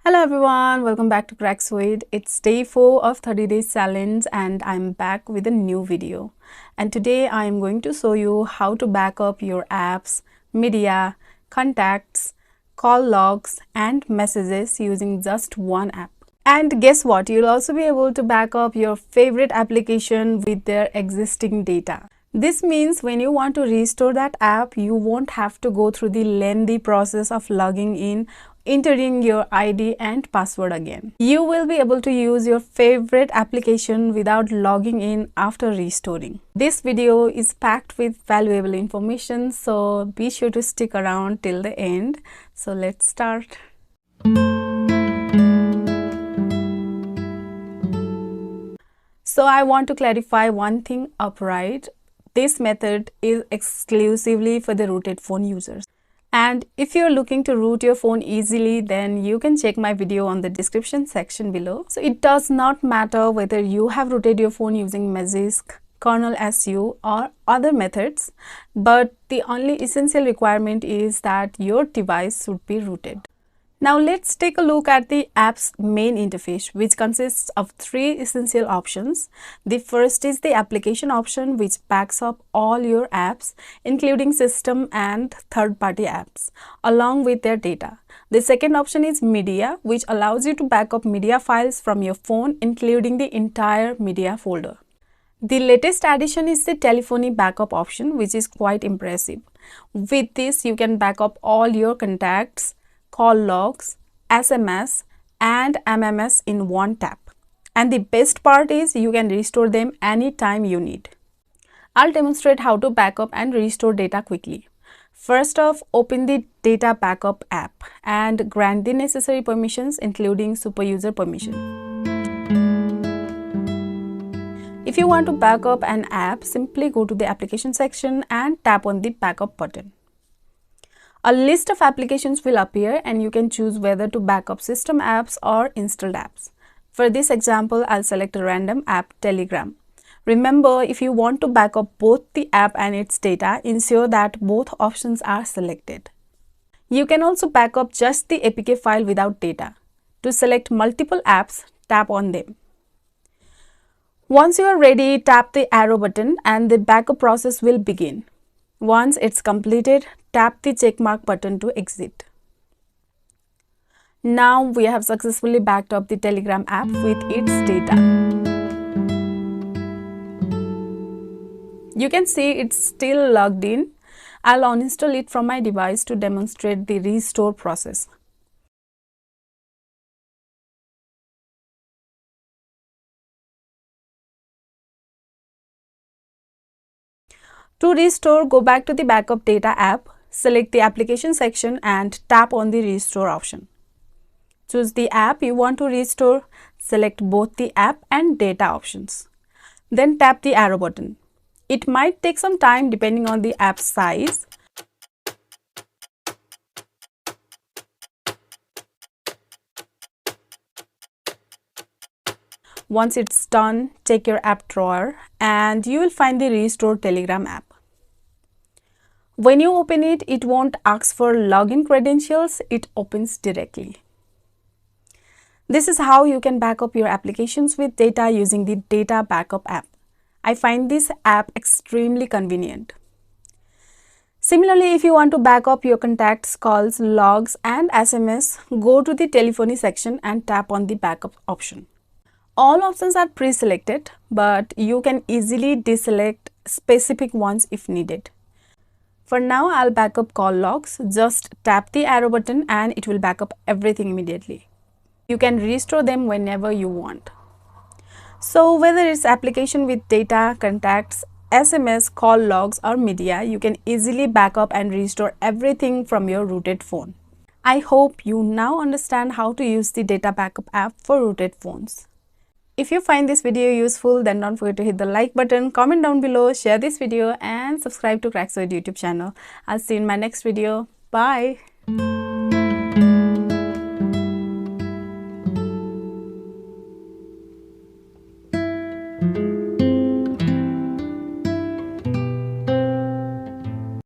Hello everyone, welcome back to Craxoid. It's day 4 of 30 days challenge and I'm back with a new video. And today I am going to show you how to back up your apps, media, contacts, call logs and messages using just one app. And guess what? You'll also be able to back up your favorite application with their existing data. This means when you want to restore that app, you won't have to go through the lengthy process of logging in, entering your ID and password again. You will be able to use your favorite application without logging in after restoring. This video is packed with valuable information, so be sure to stick around till the end. So let's start. So I want to clarify one thing upright. This method is exclusively for the rooted phone users. And if you're looking to root your phone easily, then you can check my video on the description section below. So it does not matter whether you have rooted your phone using Magisk, Kernel SU or other methods, but the only essential requirement is that your device should be rooted. Now let's take a look at the app's main interface, which consists of 3 essential options. The first is the application option, which backs up all your apps, including system and third-party apps, along with their data. The second option is media, which allows you to back up media files from your phone, including the entire media folder. The latest addition is the telephony backup option, which is quite impressive. With this, you can back up all your contacts, call logs, SMS and MMS in one tap. And the best part is you can restore them anytime you need. I'll demonstrate how to back up and restore data quickly. First off, open the Data Backup app and grant the necessary permissions, including super user permission. If you want to back up an app, simply go to the application section and tap on the backup button. A list of applications will appear and you can choose whether to back up system apps or installed apps. For this example, I'll select a random app, Telegram. Remember, if you want to back up both the app and its data, ensure that both options are selected. You can also back up just the APK file without data. To select multiple apps, tap on them. Once you are ready, tap the arrow button and the backup process will begin. Once it's completed, tap the checkmark button to exit. Now we have successfully backed up the Telegram app with its data. You can see it's still logged in. I'll uninstall it from my device to demonstrate the restore process. To restore, go back to the Backup Data app, select the application section and tap on the restore option. Choose the app you want to restore, select both the app and data options. Then tap the arrow button. It might take some time depending on the app's size. Once it's done, check your app drawer and you will find the Restore Telegram app. When you open it, it won't ask for login credentials, it opens directly. This is how you can back up your applications with data using the Data Backup app. I find this app extremely convenient. Similarly, if you want to back up your contacts, calls, logs and SMS, go to the telephony section and tap on the backup option. All options are pre-selected, but you can easily deselect specific ones if needed. For now, I'll back up call logs. Just tap the arrow button and it will back up everything immediately. You can restore them whenever you want. So whether it's application with data, contacts, SMS, call logs or media, you can easily back up and restore everything from your rooted phone. I hope you now understand how to use the Data Backup app for rooted phones. If you find this video useful, then don't forget to hit the like button, comment down below, share this video and subscribe to Craxoid YouTube channel. I'll see you in my next video. Bye!